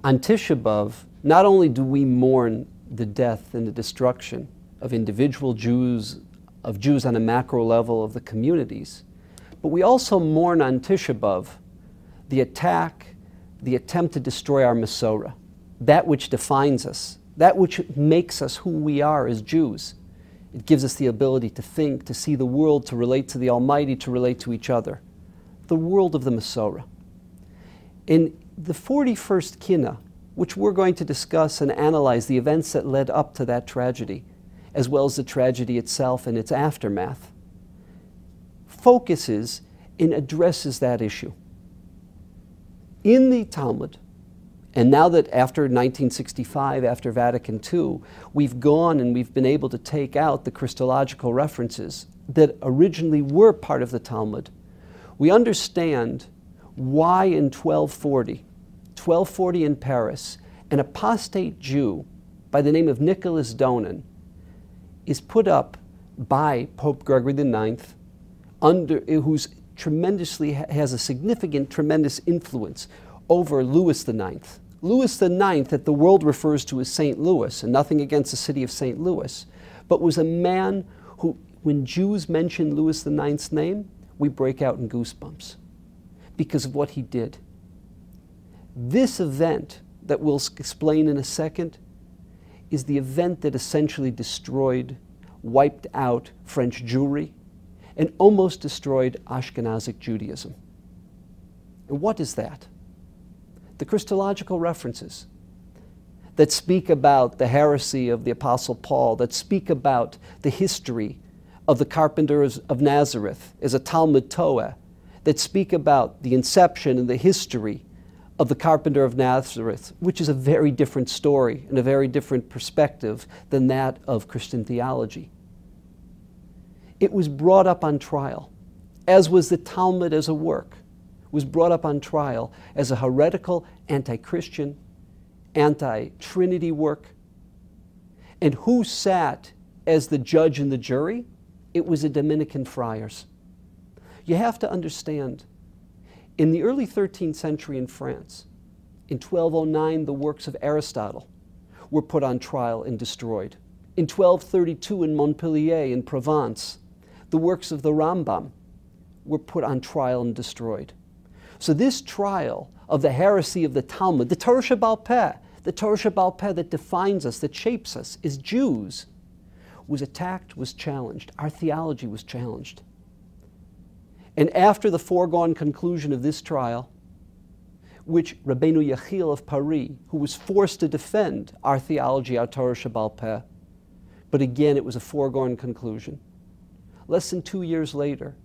On Tisha B'Av, not only do we mourn the death and the destruction of individual Jews, of Jews on a macro level of the communities, but we also mourn on Tisha B'Av the attack, the attempt to destroy our Masorah, that which defines us, that which makes us who we are as Jews. It gives us the ability to think, to see the world, to relate to the Almighty, to relate to each other. The world of the Masorah. In the 41st Kinnah, which we're going to discuss and analyze the events that led up to that tragedy, as well as the tragedy itself and its aftermath, focuses and addresses that issue. In the Talmud, and now that after 1965, after Vatican II, we've gone and we've been able to take out the Christological references that originally were part of the Talmud, we understand why in 1240 in Paris, an apostate Jew by the name of Nicholas Donin is put up by Pope Gregory IX, who's has a significant, tremendous influence over Louis IX. Louis IX, that the world refers to as St. Louis, and nothing against the city of St. Louis, but was a man who, when Jews mention Louis IX's name, we break out in goosebumps because of what he did. This event that we'll explain in a second is the event that essentially destroyed, wiped out French Jewry, and almost destroyed Ashkenazic Judaism. And what is that? The Christological references that speak about the heresy of the Apostle Paul, that speak about the history of the carpenters of Nazareth as a Talmud Toah, that speak about the inception and the history of the carpenter of Nazareth, which is a very different story and a very different perspective than that of Christian theology. It was brought up on trial, as was the Talmud as a work, was brought up on trial as a heretical, anti-Christian, anti-Trinity work. And who sat as the judge and the jury? It was the Dominican friars. You have to understand, in the early 13th century in France, in 1209, the works of Aristotle were put on trial and destroyed. In 1232 in Montpellier in Provence, the works of the Rambam were put on trial and destroyed. So this trial of the heresy of the Talmud, the Torah Shebaal Peh that defines us, that shapes us as Jews, was attacked, was challenged. Our theology was challenged. And after the foregone conclusion of this trial, which Rabbeinu Yechiel of Paris, who was forced to defend our theology, our Torah Shebaal Peh, but again it was a foregone conclusion. Less than 2 years later,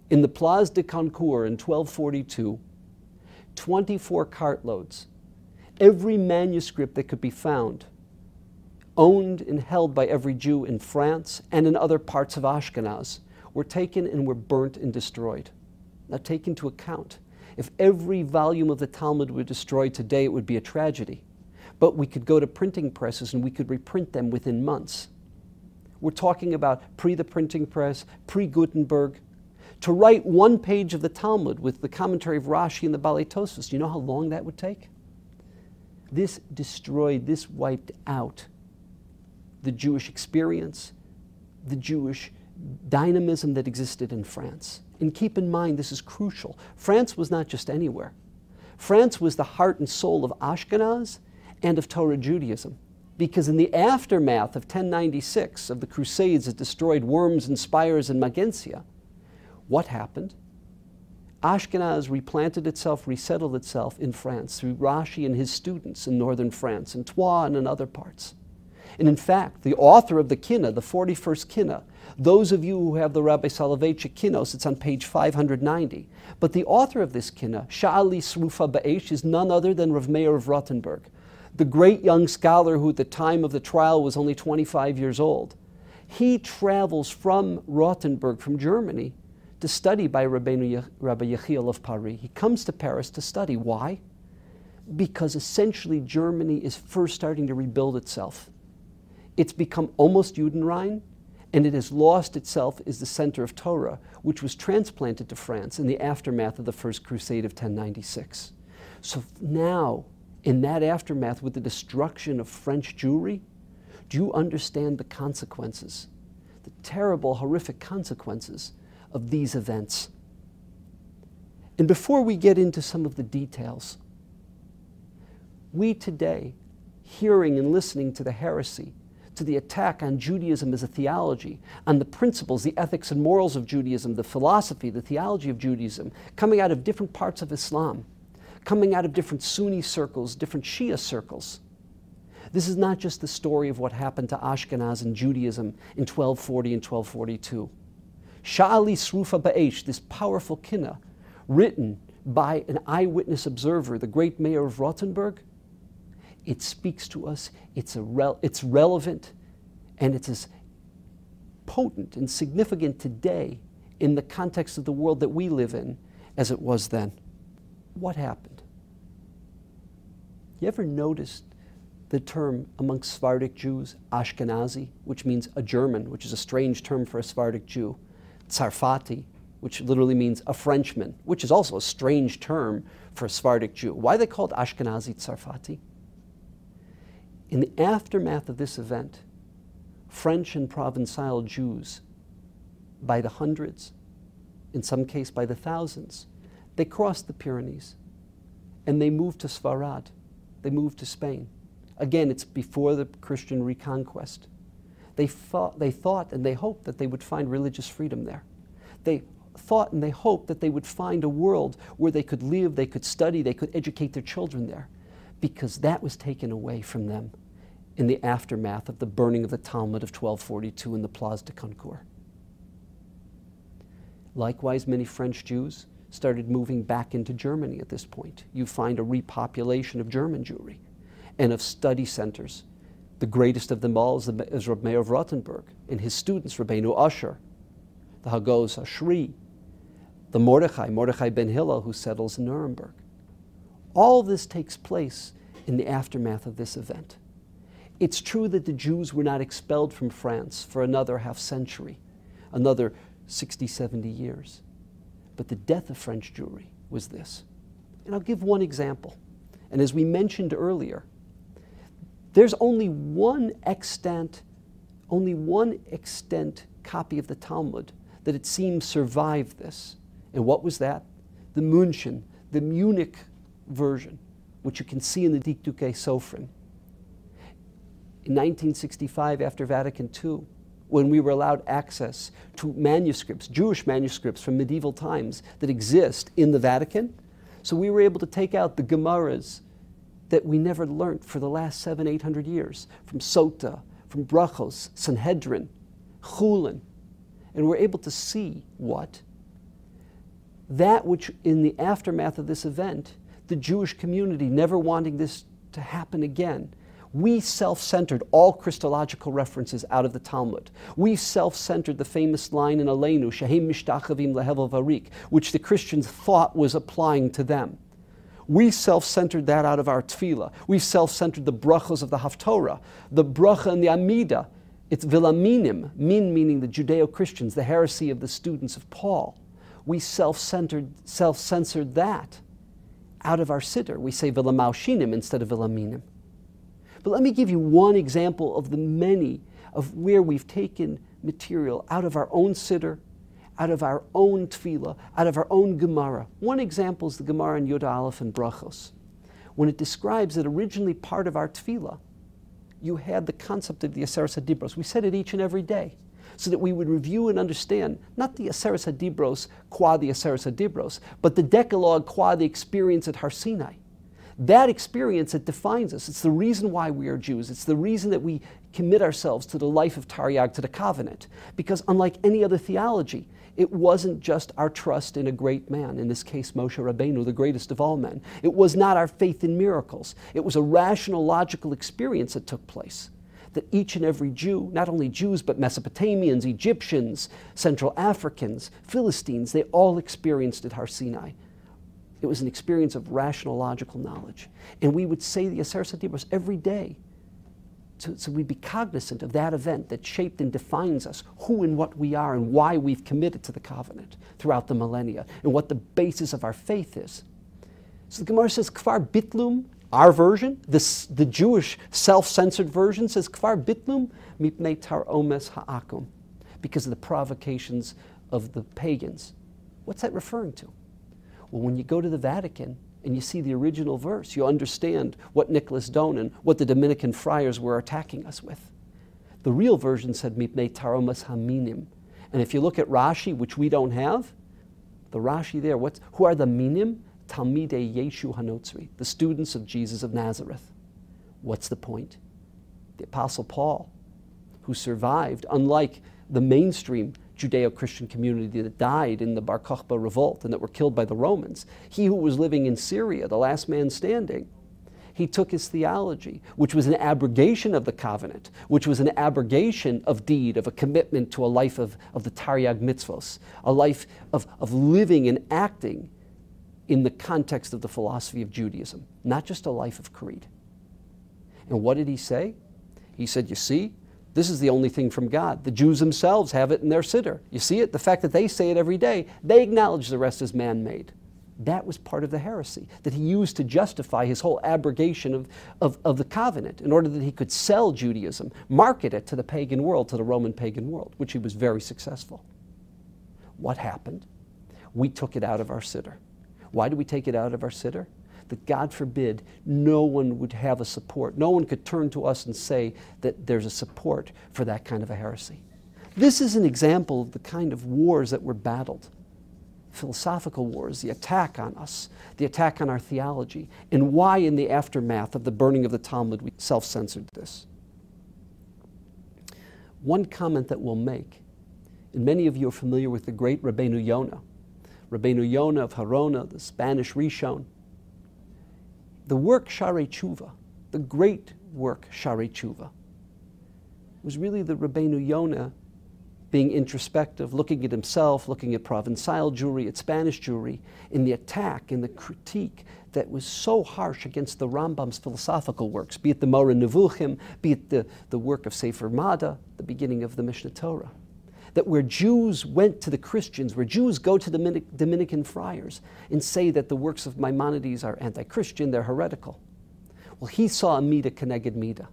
in the Place de Concours in 1242, 24 cartloads, every manuscript that could be found, owned and held by every Jew in France and in other parts of Ashkenaz, were taken and were burnt and destroyed. Now take into account, if every volume of the Talmud were destroyed today, it would be a tragedy. But we could go to printing presses and we could reprint them within months. We're talking about pre the printing press, pre-Gutenberg. To write one page of the Talmud with the commentary of Rashi and the Balei Tosfos, do you know how long that would take? This destroyed, this wiped out the Jewish experience, the Jewish dynamism that existed in France. And keep in mind, this is crucial. France was not just anywhere. France was the heart and soul of Ashkenaz and of Torah Judaism. Because in the aftermath of 1096, of the Crusades that destroyed Worms and Spires and Magentia, what happened? Ashkenaz replanted itself, resettled itself in France through Rashi and his students in northern France, and Troyes and in other parts. And in fact, the author of the Kinnah, the 41st Kinnah, those of you who have the Rabbi Soloveitchik Kinnos, it's on page 590. But the author of this Kinnah, Sha'ali Srufa Ba'esh, is none other than Rav Meir of Rothenburg, the great young scholar who at the time of the trial was only 25 years old. He travels from Rothenburg, from Germany, to study by Rabbi Yechiel of Paris. He comes to Paris to study. Why? Because essentially Germany is first starting to rebuild itself. It's become almost Judenrein, and it has lost itself as the center of Torah, which was transplanted to France in the aftermath of the First Crusade of 1096. So now, in that aftermath with the destruction of French Jewry, do you understand the consequences, the terrible, horrific consequences of these events? And before we get into some of the details, we today, hearing and listening to the heresy, to the attack on Judaism as a theology, on the principles, the ethics and morals of Judaism, the philosophy, the theology of Judaism, coming out of different parts of Islam, coming out of different Sunni circles, different Shia circles. This is not just the story of what happened to Ashkenaz Judaism in 1240 and 1242. Sha'ali Srufa Ba'esh, this powerful kinnah, written by an eyewitness observer, the great mayor of Rothenburg, it speaks to us, it's relevant, and it's as potent and significant today in the context of the world that we live in as it was then. What happened? You ever noticed the term amongst Sephardic Jews, Ashkenazi, which means a German, which is a strange term for a Sephardic Jew, Tsarfati, which literally means a Frenchman, which is also a strange term for a Sephardic Jew. Why are they called Ashkenazi Tsarfati? In the aftermath of this event, French and Provençal Jews, by the hundreds, in some case by the thousands, they crossed the Pyrenees and they moved to Sfarad. They moved to Spain. Again, it's before the Christian reconquest. They thought and they hoped that they would find religious freedom there. They thought and they hoped that they would find a world where they could live, they could study, they could educate their children there, because that was taken away from them in the aftermath of the burning of the Talmud of 1242 in the Place de Concours. Likewise, many French Jews started moving back into Germany at this point. You find a repopulation of German Jewry and of study centers. The greatest of them all is Rabbi Meir of Rothenburg and his students, Rabbeinu Usher, the Hagos Ashri, the Mordechai ben Hillel, who settles in Nuremberg. All this takes place in the aftermath of this event. It's true that the Jews were not expelled from France for another half century, another 60, 70 years. But the death of French Jewry was this. And I'll give one example. And as we mentioned earlier, there's only one extant copy of the Talmud that it seems survived this. And what was that? The München, the Munich version, which you can see in the Dikduke Sofrim. In 1965, after Vatican II, when we were allowed access to manuscripts, Jewish manuscripts from medieval times that exist in the Vatican, so we were able to take out the Gemaras that we never learned for the last 700, 800 years, from Sota, from Brachos, Sanhedrin, Chulin, and we're able to see what? That which in the aftermath of this event, the Jewish community never wanting this to happen again, we self-centered all Christological references out of the Talmud. We self-centered the famous line in Aleinu, Shehem mishtachavim lehevel varik, which the Christians thought was applying to them. We self-centered that out of our tefillah. We self-centered the brachos of the Haftorah, the bracha and the Amida. It's vilaminim, min meaning the Judeo-Christians, the heresy of the students of Paul. We self-censored that out of our siddur. We say vilamaushinim instead of vilaminim. But let me give you one example of the many of where we've taken material out of our own siddur, out of our own tefillah, out of our own Gemara. One example is the Gemara in Yud Aleph and Brachos, when it describes that originally part of our tefillah, you had the concept of the Aseret HaDibros. We said it each and every day, so that we would review and understand not the Aseret HaDibros qua the Aseret HaDibros, but the Decalogue qua the experience at Har Sinai. That experience that defines us. It's the reason why we are Jews. It's the reason that we commit ourselves to the life of Taryag, to the covenant. Because unlike any other theology, it wasn't just our trust in a great man, in this case Moshe Rabbeinu, the greatest of all men. It was not our faith in miracles. It was a rational, logical experience that took place. That each and every Jew, not only Jews, but Mesopotamians, Egyptians, Central Africans, Philistines, they all experienced at Har Sinai. It was an experience of rational, logical knowledge. And we would say the Aseret HaDibros every day. So we'd be cognizant of that event that shaped and defines us, who and what we are and why we've committed to the covenant throughout the millennia and what the basis of our faith is. So the Gemara says, Kfar bitlum Our version, the Jewish self-censored version, says Kvar bitlum mipnei tar omes ha'akum, because of the provocations of the pagans. What's that referring to? Well, when you go to the Vatican and you see the original verse, you understand what Nicholas Donin, what the Dominican friars were attacking us with. The real version said mipnei tar omes haminim. And if you look at Rashi, which we don't have, the Rashi there, who are the minim? Talmidei Yeshu Hanotzri, the students of Jesus of Nazareth. What's the point? The Apostle Paul, who survived, unlike the mainstream Judeo-Christian community that died in the Bar Kokhba revolt and that were killed by the Romans, he who was living in Syria, the last man standing, he took his theology, which was an abrogation of the covenant, which was an abrogation of deed, of a commitment to a life of the Taryag mitzvos, a life of living and acting in the context of the philosophy of Judaism, not just a life of creed. And what did he say? He said, you see, this is the only thing from God. The Jews themselves have it in their siddur. You see it? The fact that they say it every day, they acknowledge the rest is man-made. That was part of the heresy that he used to justify his whole abrogation of the covenant in order that he could sell Judaism, market it to the pagan world, to the Roman pagan world, which he was very successful. What happened? We took it out of our siddur. Why do we take it out of our siddur? That God forbid no one would have a support. No one could turn to us and say that there's a support for that kind of a heresy. This is an example of the kind of wars that were battled. Philosophical wars, the attack on us, the attack on our theology, and why in the aftermath of the burning of the Talmud we self-censored this. One comment that we'll make, and many of you are familiar with the great Rabbeinu Yonah, Rabbeinu Yonah of Harona, the Spanish Rishon. The work Sharei Tshuva, the great work Sharei Tshuva, was really the Rabbeinu Yonah being introspective, looking at himself, looking at Provençal Jewry, at Spanish Jewry, in the attack, in the critique that was so harsh against the Rambam's philosophical works, be it the Moreh Nevuchim, be it the work of Sefer Mada, the beginning of the Mishnah Torah. That where Jews went to the Christians, where Jews go to the Dominican friars and say that the works of Maimonides are anti-Christian, they're heretical. Well, he saw a Mida Keneged Mida.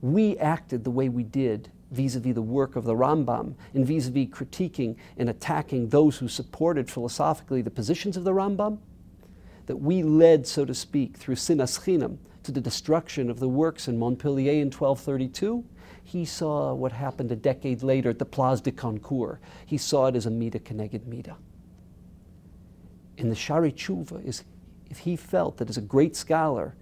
We acted the way we did vis-a-vis the work of the Rambam and vis-a-vis critiquing and attacking those who supported philosophically the positions of the Rambam, that we led, so to speak, through Sinas Chinam to the destruction of the works in Montpellier in 1232. He saw what happened a decade later at the Place de Concours. He saw it as a Mida Keneged Mida. In the Sharei Tshuva, is if he felt that as a great scholar,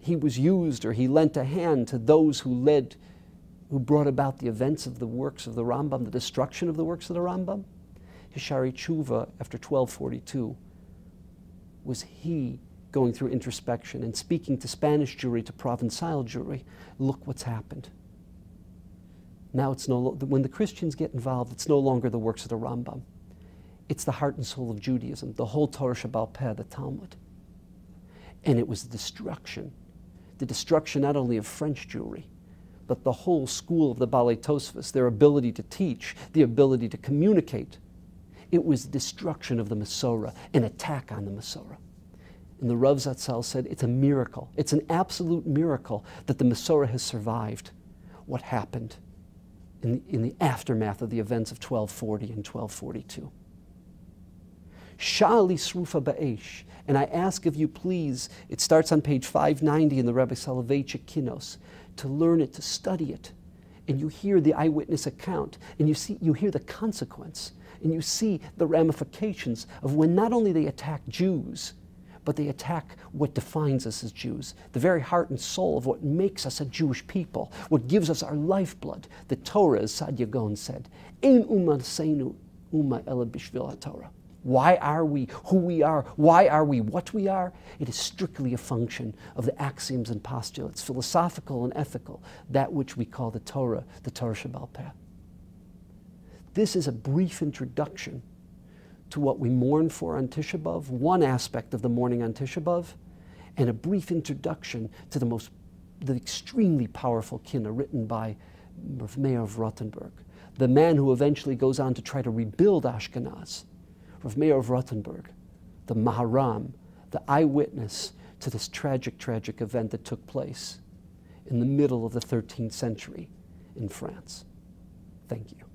he was used or he lent a hand to those who brought about the events of the works of the Rambam, the destruction of the works of the Rambam, his Sharei Tshuva after 1242 was he going through introspection and speaking to Spanish Jewry, to Provençal Jewry. Look what's happened. Now it's when the Christians get involved, it's no longer the works of the Rambam. It's the heart and soul of Judaism, the whole Torah Shebaal Peh, the Talmud. And it was the destruction not only of French Jewry, but the whole school of the Balei Tosfos, their ability to teach, the ability to communicate. It was the destruction of the Masorah, an attack on the Masorah. And the Rav Zatzal said it's a miracle. It's an absolute miracle that the Masorah has survived what happened in the aftermath of the events of 1240 and 1242. Sha'ali srufa ba'esh. And I ask of you, please, it starts on page 590 in the Rabbi Soloveitchik Kinos, to learn it, to study it. And you hear the eyewitness account, and you hear the consequence, and you see the ramifications of when not only they attack Jews, but they attack what defines us as Jews, the very heart and soul of what makes us a Jewish people, what gives us our lifeblood. The Torah, as Saadia Gaon said, Ein umma seinu umma ela bishvil haTorah. Why are we who we are? Why are we what we are? It is strictly a function of the axioms and postulates, philosophical and ethical, that which we call the Torah Shebaal Peh. This is a brief introduction to what we mourn for on Tisha B'Av, one aspect of the mourning on Tisha B'Av, and a brief introduction to the extremely powerful Kinnah written by Rav Meir of Rothenburg, the man who eventually goes on to try to rebuild Ashkenaz. Rav Meir of Rothenburg, the Maharam, the eyewitness to this tragic, tragic event that took place in the middle of the 13th century in France. Thank you.